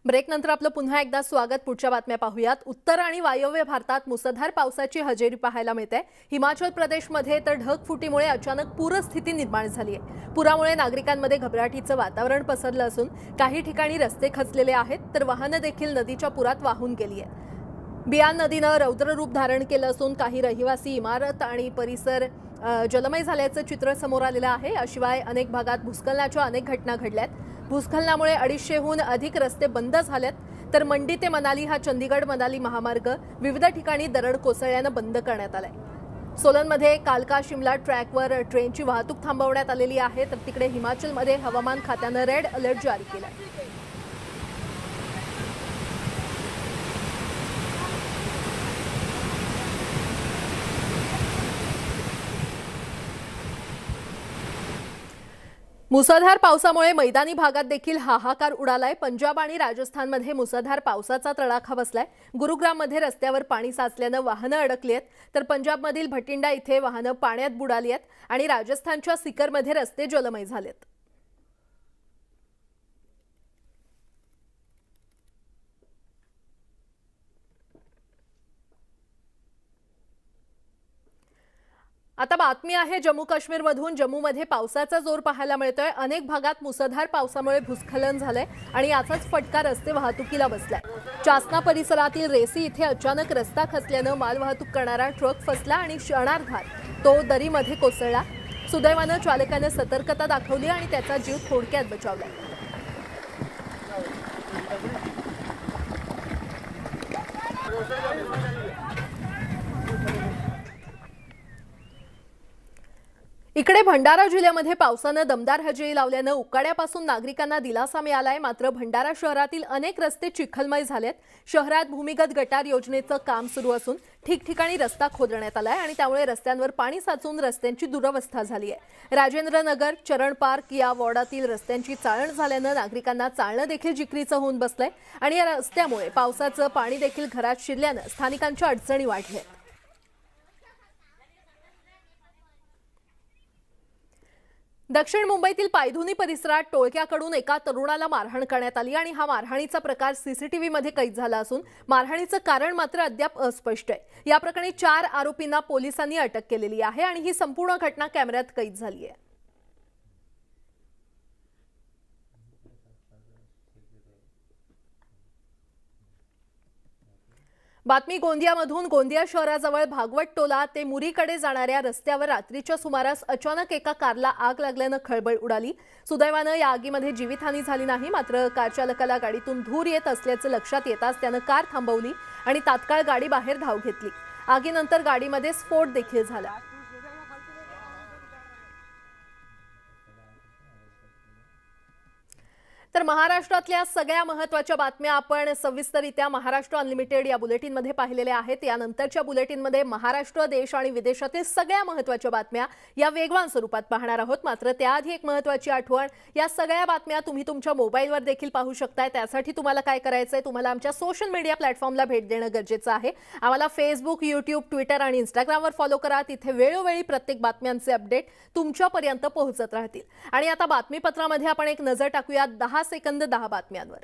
ब्रेकनंतर आपलं पुन्हा एकदा स्वागत। पुढच्या बातम्या पाहूयात। उत्तर आणि वायव्य भारतात मुसळधार पावसाची हजेरी पाहायला मिळते। हिमाचल प्रदेशमध्ये तर ढगफुटीमुळे अचानक पूरस्थिती निर्माण झाली आहे। पुरामुळे नागरिकांमध्ये घबराटीचं वातावरण पसरलं असून काही ठिकाणी रस्ते खचलेले आहेत तर वाहनं देखील नदीच्या पुरात वाहून गेली आहेत। बियान नदीनं रौद्र रूप धारण केलं असून काही रहिवासी इमारत आणि परिसर जलमय झाल्याचं चित्र समोर आलेलं आहे। याशिवाय अनेक भागात भूस्खलनाच्या अनेक घटना घडल्यात। भूस्खलनामुळे 250हून अधिक रस्ते बंद झालेत तर मंडी ते मनाली हा चंदीगड मनाली महामार्ग विविध ठिकाणी दरड कोसळल्यानं बंद करण्यात आलाय। सोलनमध्ये कालका शिमला ट्रॅकवर ट्रेनची वाहतूक थांबवण्यात आलेली आहे तर तिकडे हिमाचलमध्ये हवामान खात्यानं रेड अलर्ट जारी केलाय। मुसळधार पावसामुळे मैदानी भागात देखील हाहाकार उडालाय। पंजाब आणि राजस्थानमध्ये मुसळधार पावसाचा तडाखा बसलाय। गुरुग्राममध्ये रस्त्यावर पाणी साचल्यानं वाहनं अडकली आहेत तर पंजाबमधील भटिंडा इथे वाहनं पाण्यात बुडाली आहेत आणि राजस्थानच्या सिकरमध्ये रस्ते जलमय झालेत। आता बातमी आहे जम्मू काश्मीरमधून। जम्मूमध्ये पावसाचा जोर पाहायला मिळतोय। अनेक भागात मुसळधार पावसामुळे भूस्खलन झालंय आणि याचाच फटका रस्ते वाहतुकीला बसलाय। चासना परिसरातील रेसी इथे अचानक रस्ता खचल्यानं मालवाहतूक करणारा ट्रक फसला आणि क्षणार्धात तो दरीमध्ये कोसळला। सुदैवानं चालकानं सतर्कता दाखवली आणि त्याचा जीव थोडक्यात बचावला। इकडे भंडारा जिल्ह्यामध्ये पावसानं दमदार हजेरी लावल्यानं उकाड्यापासून नागरिकांना दिलासा मिळालाय। मात्र भंडारा शहरातील अनेक रस्ते चिखलमय झालेत। शहरात भूमिगत गटार योजनेचं काम सुरू असून ठिकठिकाणी रस्ता खोदण्यात आलाय आणि त्यामुळे रस्त्यांवर पाणी साचून रस्त्यांची दुरवस्था झाली आहे। राजेंद्र नगर, चरण पार्क या वॉर्डातील रस्त्यांची चाळण झाल्यानं नागरिकांना चालणं देखील जिकरीचं होऊन बसलंय आणि या रस्त्यामुळे पावसाचं पाणी देखील घरात शिरल्यानं स्थानिकांच्या अडचणी वाढल्या आहेत। दक्षिण मुंबईतील पायधुनी परिसरात टोळक्याकडून एका तरुणाला मारहाण करण्यात आली आणि हा मारहाणीचा प्रकार सीसीटीव्हीमध्ये कैद झाला असून मारहाणीचं कारण मात्र अद्याप अस्पष्ट आहे। या प्रकरणी 4 आरोपींना पोलिसांनी अटक केलेली आहे आणि ही संपूर्ण घटना कॅमेऱ्यात कैद झाली आहे। बातमी गोंदियामधून। गोंदिया शहराजवळ भागवत टोला ते मुरीकडे जाणाऱ्या रस्त्यावर रात्रीच्या सुमारास अचानक एका कारला आग लागल्यानं खळबळ उडाली। सुदैवानं या आगीमध्ये जीवितहानी झाली नाही। मात्र कार चालकाला गाडीतून धूर येत असल्याचं लक्षात येताच त्यानं कार थांबवली आणि तात्काळ गाडी बाहेर धाव घेतली। आगीनंतर गाडीमध्ये स्फोट देखील झाला। तर महाराष्ट्रातल्या सगळ्या महत्त्वाच्या बातम्या आपण सविस्तररित्या महाराष्ट्र अनलिमिटेड या बुलेटिनमध्ये पाहिलेल्या आहेत। यानंतरच्या बुलेटिनमध्ये महाराष्ट्र, देश आणि विदेशातील सगळ्या महत्त्वाच्या बातम्या या वेगवान स्वरूपात पाहणार आहोत। मात्र त्याआधी एक महत्त्वाची आठवण, या सगळ्या बातम्या तुम्ही तुमच्या मोबाईलवर देखील पाहू शकताय। त्यासाठी तुम्हाला काय करायचंय, तुम्हाला आमच्या सोशल मीडिया प्लॅटफॉर्मला भेट देणं गरजेचं आहे। आम्हाला फेसबुक, यूट्यूब, ट्विटर आणि इंस्टाग्रामवर फॉलो करा। तिथे वेळोवेळी प्रत्येक बातम्यांचे अपडेट तुमच्यापर्यंत पोहोचत राहतील। आणि आता बातमीपत्रामध्ये आपण एक नजर टाकूया 10 सेकंद 10 बातम्यांवर।